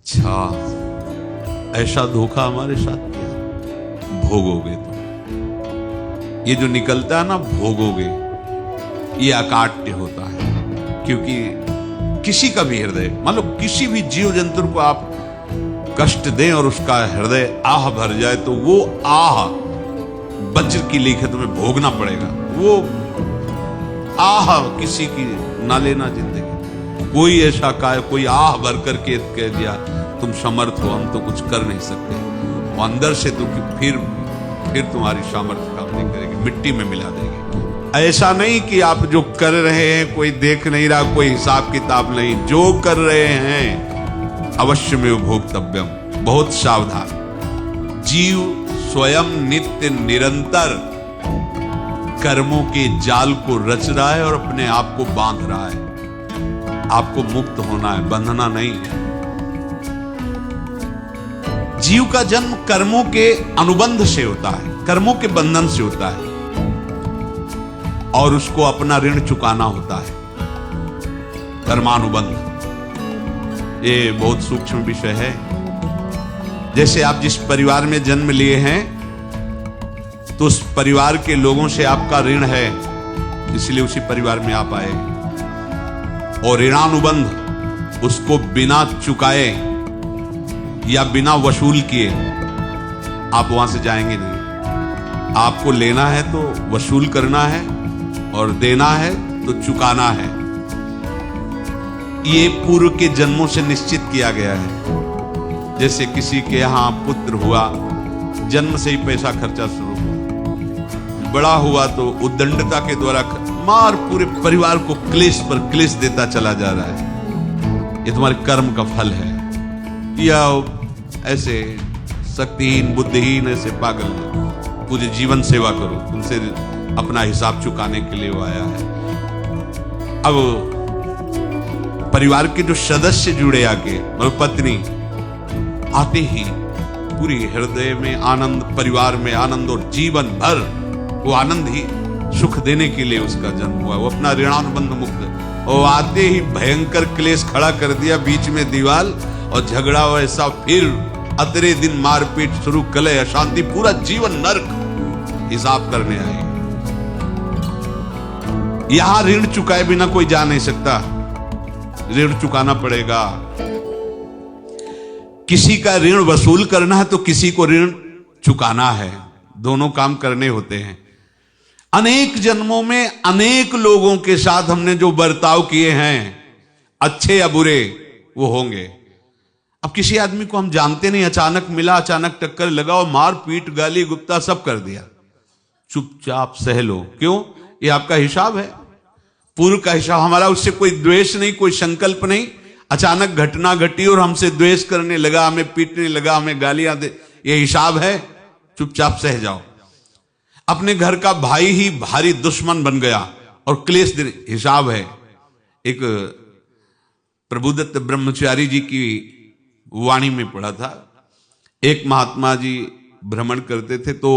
अच्छा, ऐसा धोखा हमारे साथ किया, भोगोगे तुम। ये जो निकलता है ना भोगोगे, ये अकाट्य होता है। क्योंकि किसी का भी हृदय, मान लो किसी भी जीव जंतु को आप कष्ट दें और उसका हृदय आह भर जाए, तो वो आह वज्र की लेखे तुम्हें भोगना पड़ेगा। वो आह किसी की ना लेना जिंदगी। कोई ऐसा कोई आह भर करके कह दिया तुम समर्थ हो, हम तो कुछ कर नहीं सकते, वो अंदर से तो फिर तुम्हारी सामर्थ्य काम नहीं करेगी, मिट्टी में मिला देगी। ऐसा नहीं कि आप जो कर रहे हैं कोई देख नहीं रहा, कोई हिसाब किताब नहीं, जो कर रहे हैं अवश्य में भोक्तव्यम। बहुत सावधान। जीव स्वयं नित्य निरंतर कर्मों के जाल को रच रहा है और अपने आप को बांध रहा है। आपको मुक्त होना है, बंधना नहीं है। जीव का जन्म कर्मों के अनुबंध से होता है, कर्मों के बंधन से होता है, और उसको अपना ऋण चुकाना होता है। कर्मानुबंध ये बहुत सूक्ष्म विषय है। जैसे आप जिस परिवार में जन्म लिए हैं तो उस परिवार के लोगों से आपका ऋण है, इसलिए उसी परिवार में आप आए। और ऋणानुबंध उसको बिना चुकाए या बिना वसूल किए आप वहां से जाएंगे नहीं। आपको लेना है तो वसूल करना है, और देना है तो चुकाना है। ये पूर्व के जन्मों से निश्चित किया गया है। जैसे किसी के यहां पुत्र हुआ, जन्म से ही पैसा खर्चा शुरू हुआ, बड़ा हुआ तो उद्दंडता के द्वारा मार पूरे परिवार को क्लेश पर क्लेश देता चला जा रहा है। ये तुम्हारे कर्म का फल है। या ऐसे शक्तिहीन बुद्धिहीन ऐसे पागल पूरे जीवन सेवा करो, तुमसे अपना हिसाब चुकाने के लिए वो आया है। अब परिवार के जो सदस्य जुड़े आके, मतलब पत्नी आते ही पूरी हृदय में आनंद, परिवार में आनंद, और जीवन भर वो आनंद ही सुख देने के लिए उसका जन्म हुआ। वो अपना ऋणानुबंध मुक्त, और आते ही भयंकर क्लेश खड़ा कर दिया, बीच में दीवार और झगड़ा वैसा, फिर अतरे दिन मारपीट शुरू, कलह अशांति, पूरा जीवन नरक हिसाब करने आए। यहां ऋण चुकाए बिना कोई जा नहीं सकता, ऋण चुकाना पड़ेगा। किसी का ऋण वसूल करना है तो किसी को ऋण चुकाना है, दोनों काम करने होते हैं। अनेक जन्मों में अनेक लोगों के साथ हमने जो बर्ताव किए हैं, अच्छे या बुरे, वो होंगे। अब किसी आदमी को हम जानते नहीं, अचानक मिला, अचानक टक्कर लगा और मार पीट गाली गुप्ता सब कर दिया, चुपचाप सह लो। क्यों? ये आपका हिसाब है, पूर्व का हिसाब। हमारा उससे कोई द्वेष नहीं, कोई संकल्प नहीं। अचानक घटना घटी और हमसे द्वेष करने लगा, हमें पीटने लगा, हमें गालियां दे, ये हिसाब है, चुपचाप सह जाओ। अपने घर का भाई ही भारी दुश्मन बन गया और क्लेश दे, हिसाब है। एक प्रभुदत्त ब्रह्मचारी जी की वाणी में पढ़ा था, एक महात्मा जी भ्रमण करते थे, तो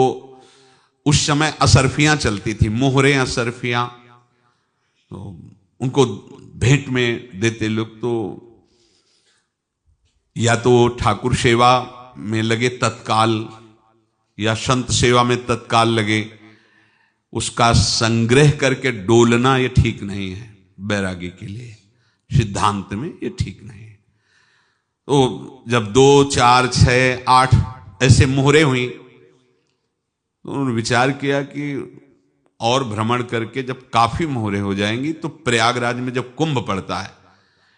उस समय असरफियां चलती थी, मोहरे असरफियां, तो उनको भेंट में देते लोग। तो या तो ठाकुर सेवा में लगे तत्काल, या संत सेवा में तत्काल लगे, उसका संग्रह करके डोलना ये ठीक नहीं है। बैरागी के लिए सिद्धांत में ये ठीक नहीं है। तो जब 2, 4, 6, 8 ऐसे मोहरे हुई, तो उन्होंने विचार किया कि और भ्रमण करके जब काफी मोहरे हो जाएंगी तो प्रयागराज में जब कुंभ पड़ता है,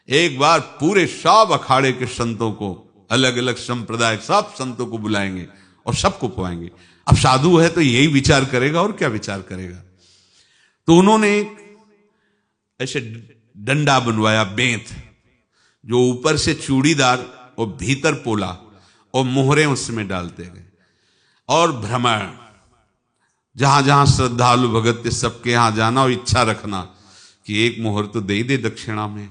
एक बार पूरे सब अखाड़े के संतों को, अलग अलग संप्रदाय सब संतों को बुलाएंगे और सबको पवाएंगे। अब साधु है तो यही विचार करेगा, और क्या विचार करेगा। तो उन्होंने ऐसे डंडा बनवाया, बेंत, जो ऊपर से चूड़ीदार और भीतर पोला, और मोहरे उसमें डालते गए। और भ्रमण, जहां जहां श्रद्धालु भगत सबके यहां जाना और इच्छा रखना कि एक मोहर तो दे दे दक्षिणा में।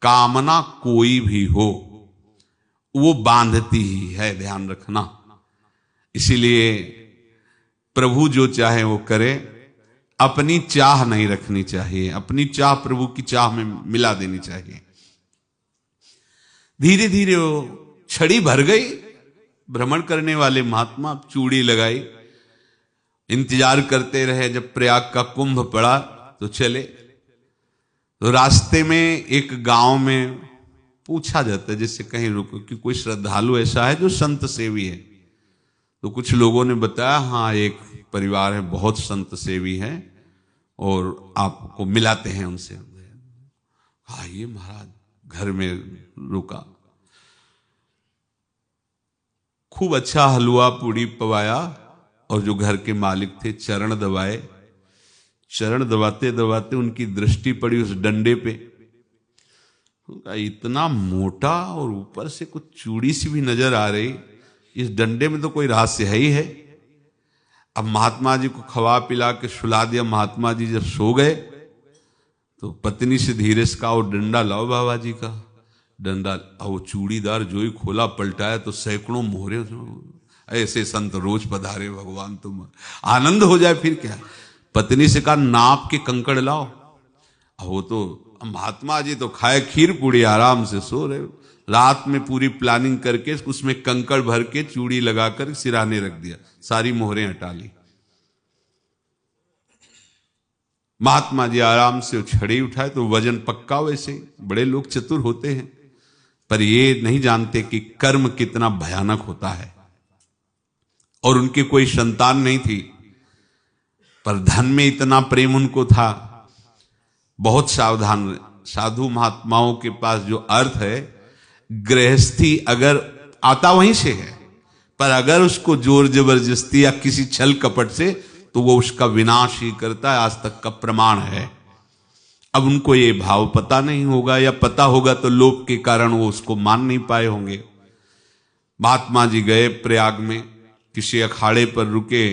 कामना कोई भी हो वो बांधती ही है, ध्यान रखना। इसीलिए प्रभु जो चाहे वो करे, अपनी चाह नहीं रखनी चाहिए, अपनी चाह प्रभु की चाह में मिला देनी चाहिए। धीरे धीरे वो छड़ी भर गई। भ्रमण करने वाले महात्मा चूड़ी लगाई, इंतजार करते रहे। जब प्रयाग का कुंभ पड़ा तो चले। तो रास्ते में एक गांव में पूछा जाता है, जैसे कहीं रुको कि कोई श्रद्धालु ऐसा है जो संत सेवी है। तो कुछ लोगों ने बताया, हाँ एक परिवार है बहुत संत सेवी है और आपको मिलाते हैं उनसे। हाँ ये महाराज घर में रुका, खूब अच्छा हलवा पूड़ी पवाया और जो घर के मालिक थे चरण दबाए। चरण दबाते दबाते उनकी दृष्टि पड़ी उस डंडे पे। इतना मोटा और ऊपर से कुछ चूड़ी सी भी नजर आ रही, इस डंडे में तो कोई रहस्य है ही है। अब महात्मा जी को खवा पिला के सुला दिया। महात्मा जी जब सो गए तो पत्नी से धीरे से कहा, वो डंडा लाओ बाबा जी का डंडा। वो चूड़ीदार जो ही खोला पलटाया तो सैकड़ों मोहरे। ऐसे संत रोज पधारे भगवान, तुम आनंद हो जाए फिर क्या। पत्नी से कहा नाप के कंकड़ लाओ। वो तो महात्मा जी तो खाए खीर पूड़ी आराम से सो रहे। रात में पूरी प्लानिंग करके उसमें कंकड़ भर के चूड़ी लगाकर सिराने रख दिया, सारी मोहरें हटा ली। महात्मा जी आराम से छड़ी उठाए तो वजन पक्का। वैसे बड़े लोग चतुर होते हैं, पर ये नहीं जानते कि कर्म कितना भयानक होता है। और उनकी कोई संतान नहीं थी, पर धन में इतना प्रेम उनको था। बहुत सावधान। साधु महात्माओं के पास जो अर्थ है, गृहस्थी अगर आता वहीं से है, पर अगर उसको जोर जबरदस्ती या किसी छल कपट से, तो वो उसका विनाश ही करता है। आज तक का प्रमाण है। अब उनको ये भाव पता नहीं होगा, या पता होगा तो लोभ के कारण वो उसको मान नहीं पाए होंगे। महात्मा जी गए प्रयाग में, किसी अखाड़े पर रुके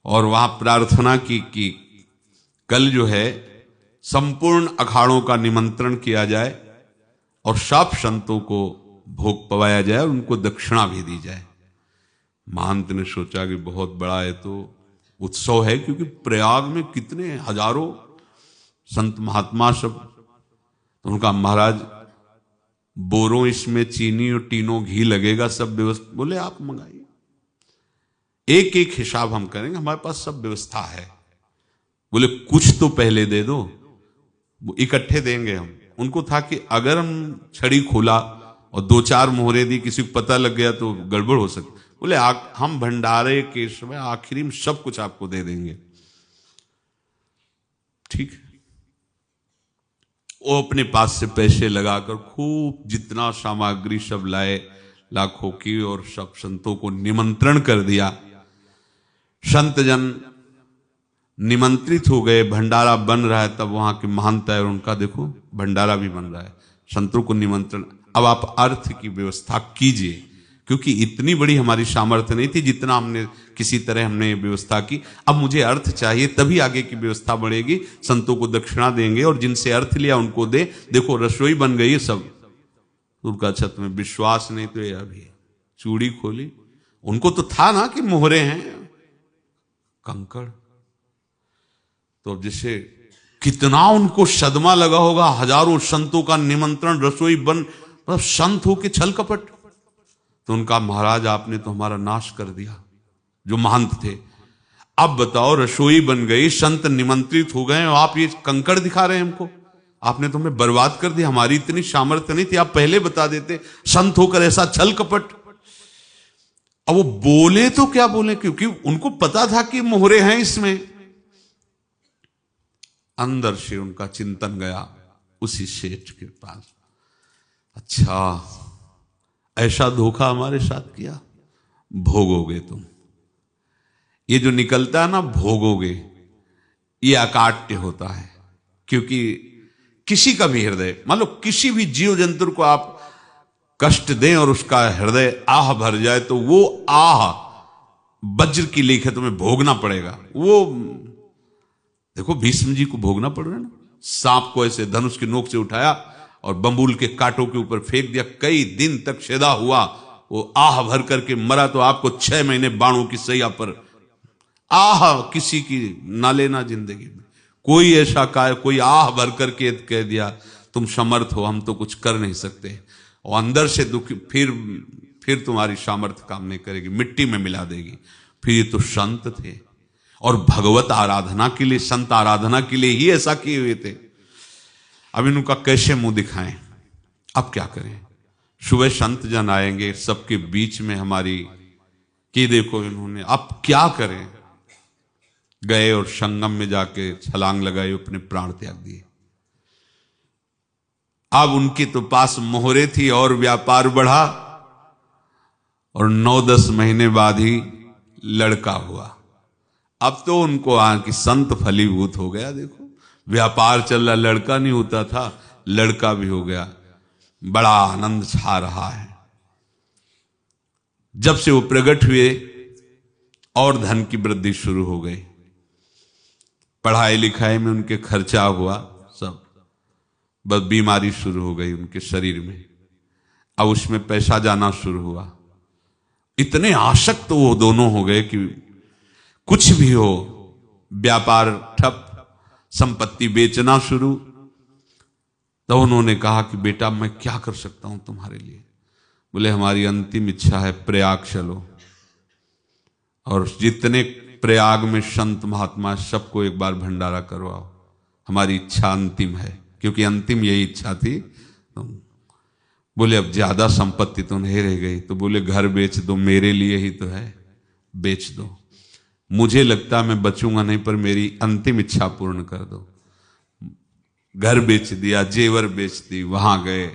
और वहां प्रार्थना की कि कल जो है संपूर्ण अखाड़ों का निमंत्रण किया जाए और सब संतों को भोग पवाया जाए और उनको दक्षिणा भी दी जाए। महंत ने सोचा कि बहुत बड़ा है तो उत्सव है, क्योंकि प्रयाग में कितने हजारों संत महात्मा सब। तो उनका महाराज बोरों इसमें चीनी और टीनों घी लगेगा, सब व्यवस्था। बोले आप मंगाइए, एक एक हिसाब हम करेंगे, हमारे पास सब व्यवस्था है। बोले कुछ तो पहले दे दो, वो इकट्ठे देंगे हम। उनको था कि अगर हम छड़ी खोला और दो चार मोहरे दी, किसी को पता लग गया तो गड़बड़ हो सकती। बोले हम भंडारे के समय आखिरी में सब कुछ आपको दे देंगे। ठीक है। वो अपने पास से पैसे लगाकर खूब जितना सामग्री सब लाए, लाखों की, और सब संतों को निमंत्रण कर दिया। संत जन निमंत्रित हो गए, भंडारा बन रहा है। तब वहां के महंत है और उनका देखो भंडारा भी बन रहा है, संतों को निमंत्रण। अब आप अर्थ की व्यवस्था कीजिए, क्योंकि इतनी बड़ी हमारी सामर्थ्य नहीं थी जितना हमने किसी तरह हमने व्यवस्था की। अब मुझे अर्थ चाहिए, तभी आगे की व्यवस्था बढ़ेगी। संतों को दक्षिणा देंगे और जिनसे अर्थ लिया उनको दे। देखो रसोई बन गई है सब। उनका छत में विश्वास नहीं तो ये अभी चूड़ी खोली। उनको तो था ना कि मोहरे हैं, कंकड़। तो जैसे कितना उनको सदमा लगा होगा। हजारों संतों का निमंत्रण, रसोई बन, मतलब संत हो के छल कपट। तो उनका महाराज आपने तो हमारा नाश कर दिया, जो महंत थे। अब बताओ रसोई बन गई, संत निमंत्रित हो गए और आप ये कंकड़ दिखा रहे हैं हमको। आपने तो हमें बर्बाद कर दिया। हमारी इतनी सामर्थ्य नहीं थी, आप पहले बता देते। संत होकर ऐसा छल कपट। अब वो बोले तो क्या बोले, क्योंकि उनको पता था कि मोहरे हैं इसमें। अंदर से उनका चिंतन गया उसी सेठ के पास, अच्छा ऐसा धोखा हमारे साथ किया, भोगोगे तुम। ये जो निकलता है ना भोगोगे, ये अकाट्य होता है। क्योंकि किसी का भी हृदय, मान लो किसी भी जीव जंतु को आप कष्ट दें और उसका हृदय आह भर जाए, तो वो आह वज्र की लेख है, तुम्हें भोगना पड़ेगा। वो देखो भीष्म जी को भोगना पड़ रहा है ना। सांप को ऐसे धनुष की नोक से उठाया और बंबूल के कांटों के ऊपर फेंक दिया, कई दिन तक शेदा हुआ, वो आह भर करके मरा। तो आपको 6 महीने बाणों की सैया पर आह किसी की ना लेना जिंदगी में। कोई ऐसा कोई आह भर करके कह दिया तुम समर्थ हो, हम तो कुछ कर नहीं सकते। और अंदर से दुखी, फिर तुम्हारी सामर्थ्य काम नहीं करेगी, मिट्टी में मिला देगी। फिर ये तो संत थे और भगवत आराधना के लिए, संत आराधना के लिए ही ऐसा किए हुए थे। अब इनका कैसे मुंह दिखाएं? अब क्या करें? सुबह संत जन आएंगे, सबके बीच में हमारी कि देखो इन्होंने, अब क्या करें? गए और संगम में जाके छलांग लगाई, अपने प्राण त्याग दिए। अब उनके तो पास मोहरे थी और व्यापार बढ़ा, और 9-10 महीने बाद ही लड़का हुआ। अब तो उनको कि संत फलीभूत हो गया। देखो व्यापार चल रहा, लड़का नहीं होता था, लड़का भी हो गया, बड़ा आनंद छा रहा है। जब से वो प्रकट हुए और धन की वृद्धि शुरू हो गई, पढ़ाई लिखाई में उनके खर्चा हुआ सब, बस बीमारी शुरू हो गई उनके शरीर में। अब उसमें पैसा जाना शुरू हुआ, इतने आसक्त वो दोनों हो गए कि कुछ भी हो, व्यापार ठप, संपत्ति बेचना शुरू। तो उन्होंने कहा कि बेटा मैं क्या कर सकता हूं तुम्हारे लिए? बोले हमारी अंतिम इच्छा है, प्रयाग चलो और जितने प्रयाग में संत महात्मा सबको एक बार भंडारा करवाओ, हमारी इच्छा अंतिम है। क्योंकि अंतिम यही इच्छा थी। बोले अब ज्यादा संपत्ति तो नहीं रह गई, तो बोले घर बेच दो, मेरे लिए ही तो है, बेच दो। मुझे लगता मैं बचूंगा नहीं, पर मेरी अंतिम इच्छा पूर्ण कर दो। घर बेच दिया, जेवर बेच दी। वहां गए,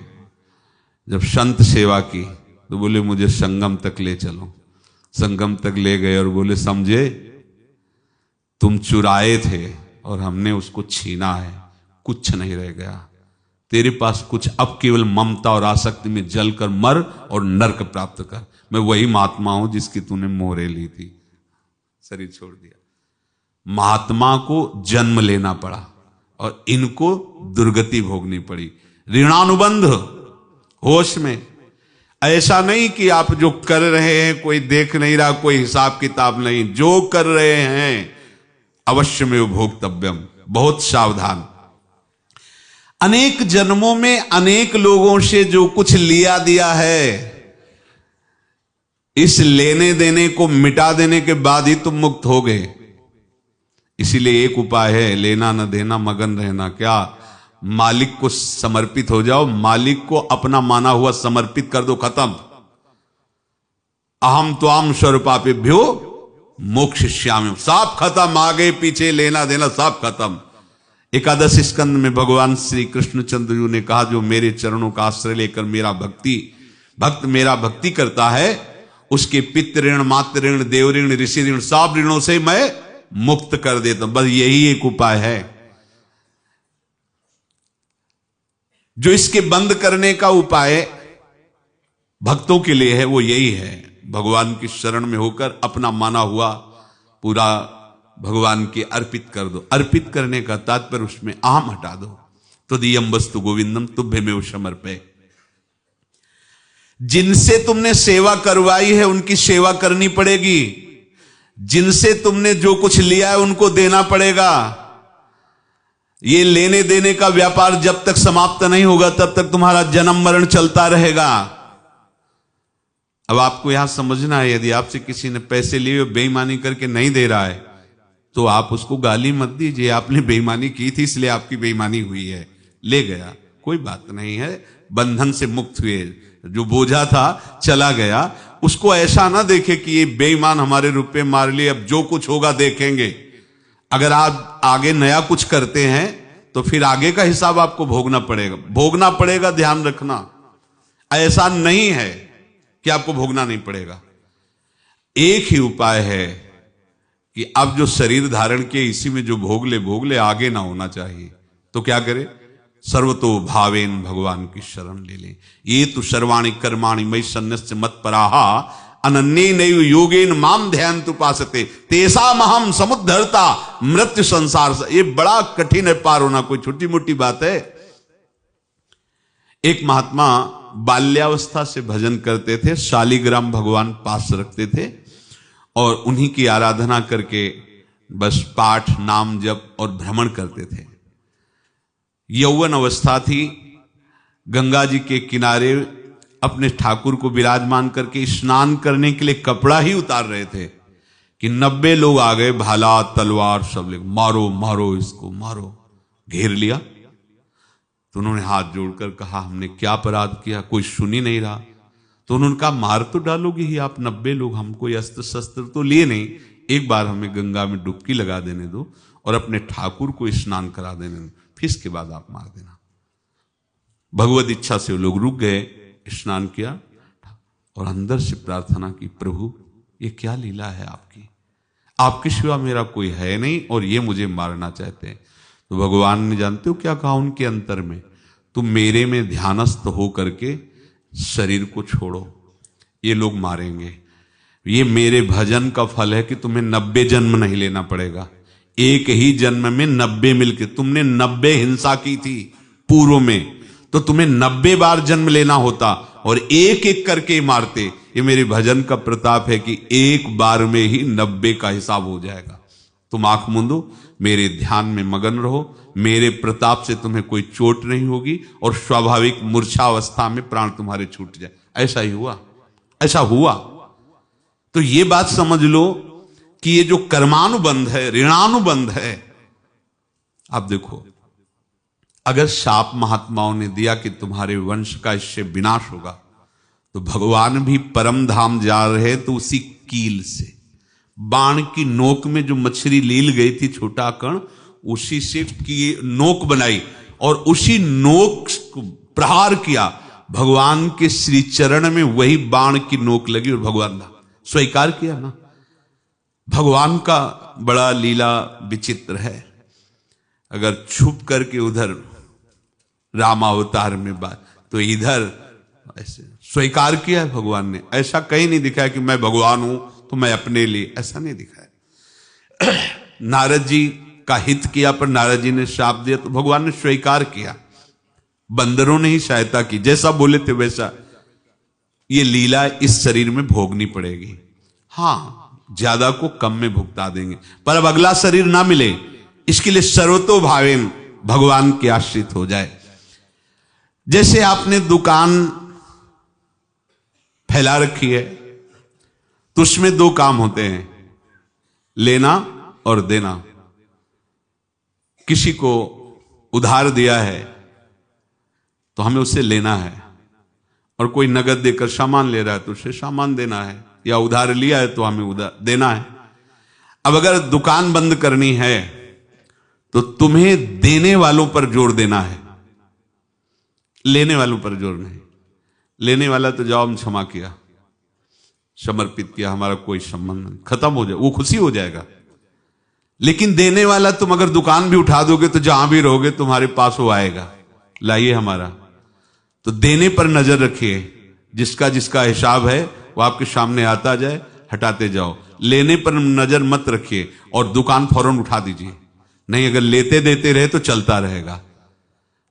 जब संत सेवा की तो बोले मुझे संगम तक ले चलो। संगम तक ले गए और बोले समझे तुम चुराए थे और हमने उसको छीना है, कुछ नहीं रह गया तेरे पास कुछ, अब केवल ममता और आसक्ति में जलकर मर और नरक प्राप्त कर। मैं वही महात्मा हूं जिसकी तूने मोहरे ली थी, शरीर छोड़ दिया। महात्मा को जन्म लेना पड़ा और इनको दुर्गति भोगनी पड़ी। ऋणानुबंध होश में, ऐसा नहीं कि आप जो कर रहे हैं कोई देख नहीं रहा, कोई हिसाब किताब नहीं, जो कर रहे हैं अवश्य में भोक्तव्यम। बहुत सावधान। अनेक जन्मों में अनेक लोगों से जो कुछ लिया दिया है, इस लेने देने को मिटा देने के बाद ही तुम मुक्त हो गए। इसीलिए एक उपाय है, लेना न देना, मगन रहना। क्या? मालिक को समर्पित हो जाओ, मालिक को अपना माना हुआ समर्पित कर दो, खत्म। अहम त्वाम स्वरूपापेभ्यो मोक्षयिष्यामि, सब खत्म। आगे पीछे लेना देना सब खत्म। एकादश स्कंद में भगवान श्री कृष्णचंद्र जी ने कहा, जो मेरे चरणों का आश्रय लेकर भक्त मेरा भक्ति करता है, उसके पितृ ऋण, मातृ ऋण, देव ऋण, ऋषि ऋण, सब ऋणों से मैं मुक्त कर देता हूं। बस यही एक उपाय है जो इसके बंद करने का उपाय भक्तों के लिए है, वो यही है, भगवान की शरण में होकर अपना माना हुआ पूरा भगवान के अर्पित कर दो। अर्पित करने का तात्पर्य उसमें अहम हटा दो। तो दियम वस्तु गोविंदम तुभ्यमेव समर्पय। जिनसे तुमने सेवा करवाई है उनकी सेवा करनी पड़ेगी, जिनसे तुमने जो कुछ लिया है उनको देना पड़ेगा। ये लेने देने का व्यापार जब तक समाप्त नहीं होगा तब तक तुम्हारा जन्म मरण चलता रहेगा। अब आपको यहां समझना है, यदि आपसे किसी ने पैसे लिए बेईमानी करके नहीं दे रहा है तो आप उसको गाली मत दीजिए, आपने बेईमानी की थी इसलिए आपकी बेईमानी हुई है, ले गया, कोई बात नहीं है, बंधन से मुक्त हुए, जो बोझा था चला गया। उसको ऐसा ना देखे कि ये बेईमान हमारे रुपए मार लिए, अब जो कुछ होगा देखेंगे। अगर आप आगे नया कुछ करते हैं तो फिर आगे का हिसाब आपको भोगना पड़ेगा, ध्यान रखना। ऐसा नहीं है कि आपको भोगना नहीं पड़ेगा। एक ही उपाय है कि अब जो शरीर धारण किए इसी में जो भोग ले, आगे ना होना चाहिए। तो क्या करे? सर्वतो भावेन भगवान की शरण ले ले। ये तो सर्वाणि कर्माणि मयि सन्न्यस्य मत्पराहा अनन्ये नैव योगेन माम ध्यायन्तु उपासते तेषामहं समुद्धर्ता मृत्यु संसार से। ये बड़ा कठिन है पार होना, कोई छोटी मोटी बात है। एक महात्मा बाल्यावस्था से भजन करते थे, शालिग्राम भगवान पास रखते थे और उन्हीं की आराधना करके बस पाठ, नाम, जप और भ्रमण करते थे। यौवन अवस्था थी, गंगा जी के किनारे अपने ठाकुर को विराजमान करके स्नान करने के लिए कपड़ा ही उतार रहे थे कि 90 लोग आ गए, भाला तलवार सब ले, मारो मारो इसको मारो, घेर लिया। तो उन्होंने हाथ जोड़कर कहा हमने क्या अपराध किया, कोई सुन ही नहीं रहा। तो उन्होंने कहा मार तो डालोगे ही आप 90 लोग, हम कोई अस्त्र शस्त्र तो लिए नहीं, एक बार हमें गंगा में डुबकी लगा देने दो और अपने ठाकुर को स्नान करा देने दो, फिर इसके बाद आप मार देना। भगवत इच्छा से वो लोग रुक गए, स्नान किया और अंदर से प्रार्थना की, प्रभु ये क्या लीला है आपकी, आपके सिवा मेरा कोई है नहीं और ये मुझे मारना चाहते हैं। तो भगवान ने जानते हो क्या कहा उनके अंतर में, तुम मेरे में ध्यानस्थ हो करके शरीर को छोड़ो, ये लोग मारेंगे। ये मेरे भजन का फल है कि तुम्हें 90 जन्म नहीं लेना पड़ेगा, एक ही जन्म में 90 मिलके, तुमने 90 हिंसा की थी पूर्व में, तो तुम्हें 90 बार जन्म लेना होता और एक एक करके मारते। ये मेरे भजन का प्रताप है कि एक बार में ही 90 का हिसाब हो जाएगा। तुम आंख मूंदो, मेरे ध्यान में मगन रहो, मेरे प्रताप से तुम्हें कोई चोट नहीं होगी और स्वाभाविक मूर्छावस्था में प्राण तुम्हारे छूट जाए। ऐसा ही हुआ, ऐसा हुआ। तो ये बात समझ लो कि ये जो कर्मानुबंध है, ऋणानुबंध है। आप देखो, अगर शाप महात्माओं ने दिया कि तुम्हारे वंश का इससे विनाश होगा, तो भगवान भी परम धाम जा रहे तो उसी कील से, बाण की नोक में जो मछली लील गई थी छोटा कण, उसी से की नोक बनाई और उसी नोक को प्रहार किया। भगवान के श्री चरण में वही बाण की नोक लगी और भगवान ने स्वीकार किया ना। भगवान का बड़ा लीला विचित्र है। अगर छुप करके उधर रामावतार में बात, तो इधर ऐसे स्वीकार किया है भगवान ने। ऐसा कहीं नहीं दिखाया कि मैं भगवान हूं तो मैं अपने लिए, ऐसा नहीं दिखाया। नारद जी का हित किया पर नारद जी ने श्राप दिया तो भगवान ने स्वीकार किया। बंदरों ने ही सहायता की, जैसा बोले थे वैसा। ये लीला इस शरीर में भोगनी पड़ेगी। हाँ, ज्यादा को कम में भुगता देंगे, पर अब अगला शरीर ना मिले, इसके लिए सर्वतो भावेन भगवान के आश्रित हो जाए। जैसे आपने दुकान फैला रखी है तो उसमें दो काम होते हैं, लेना और देना। किसी को उधार दिया है तो हमें उससे लेना है, और कोई नगद देकर सामान ले रहा है तो उससे सामान देना है, या उधार लिया है तो हमें उधार देना है। अब अगर दुकान बंद करनी है तो तुम्हें देने वालों पर जोर देना है, लेने वालों पर जोर नहीं। लेने वाला तो जाओ हम क्षमा किया, समर्पित किया, हमारा कोई संबंध नहीं, खत्म हो जाए, वो खुशी हो जाएगा। लेकिन देने वाला तुम अगर दुकान भी उठा दोगे तो जहां भी रहोगे तुम्हारे पास वो आएगा, लाइए हमारा। तो देने पर नजर रखिए, जिसका जिसका हिसाब है वो आपके सामने आता जाए, हटाते जाओ। लेने पर नजर मत रखिए और दुकान फौरन उठा दीजिए, नहीं अगर लेते देते रहे तो चलता रहेगा।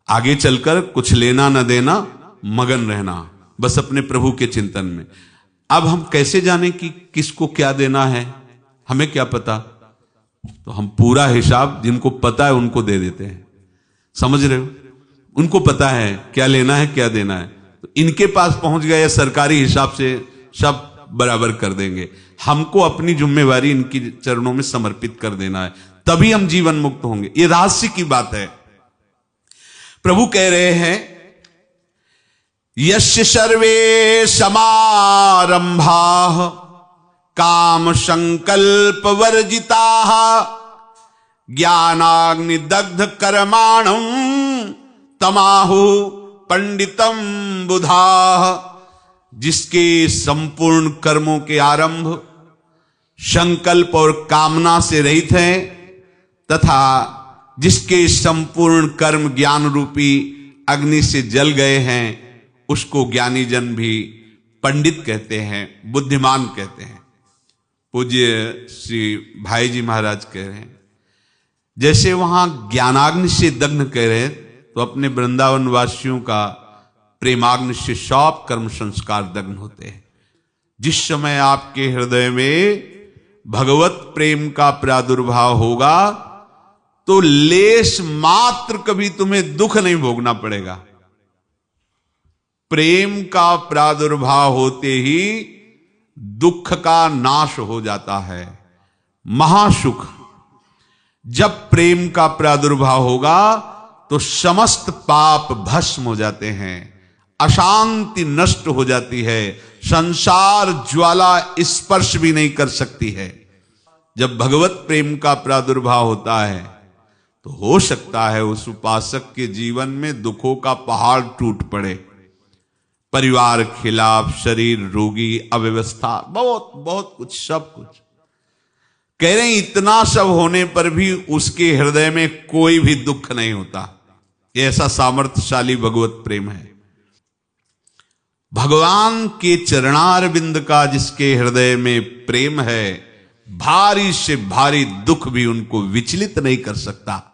आगे चलकर कुछ लेना न देना, मगन रहना बस अपने प्रभु के चिंतन में। अब हम कैसे जाने कि किसको क्या देना है, हमें क्या पता। तो हम पूरा हिसाब जिनको पता है उनको दे देते हैं, समझ रहे हो, उनको पता है क्या लेना है क्या देना है, तो इनके पास पहुंच गए, सरकारी हिसाब से सब बराबर कर देंगे। हमको अपनी जिम्मेवारी इनकी चरणों में समर्पित कर देना है, तभी हम जीवन मुक्त होंगे। ये रहस्य की बात है। प्रभु कह रहे हैं यस्य सर्वे समारंभाः काम संकल्प वर्जिताः ज्ञानाग्नि दग्ध कर्माणं तमाहु पंडितम बुधाः। जिसके संपूर्ण कर्मों के आरंभ संकल्प और कामना से रहित हैं, तथा जिसके संपूर्ण कर्म ज्ञान रूपी अग्नि से जल गए हैं, उसको ज्ञानी जन भी पंडित कहते हैं, बुद्धिमान कहते हैं। पूज्य श्री भाई जी महाराज कह रहे हैं, जैसे वहां ज्ञानाग्नि से दग्न कह रहे हैं, तो अपने वृंदावन वासियों का प्रेमाग्नि से सब कर्म संस्कार दग्न होते हैं। जिस समय आपके हृदय में भगवत प्रेम का प्रादुर्भाव होगा तो लेश मात्र कभी तुम्हें दुख नहीं भोगना पड़ेगा। प्रेम का प्रादुर्भाव होते ही दुख का नाश हो जाता है। महासुख। जब प्रेम का प्रादुर्भाव होगा तो समस्त पाप भस्म हो जाते हैं, अशांति नष्ट हो जाती है, संसार ज्वाला स्पर्श भी नहीं कर सकती है। जब भगवत प्रेम का प्रादुर्भाव होता है तो हो सकता है उस उपासक के जीवन में दुखों का पहाड़ टूट पड़े, परिवार खिलाफ, शरीर रोगी, अव्यवस्था, बहुत बहुत कुछ, सब कुछ। कह रहे हैं इतना सब होने पर भी उसके हृदय में कोई भी दुख नहीं होता। ऐसा सामर्थ्यशाली भगवत प्रेम है। भगवान के चरणारविंद का जिसके हृदय में प्रेम है, भारी से भारी दुख भी उनको विचलित नहीं कर सकता।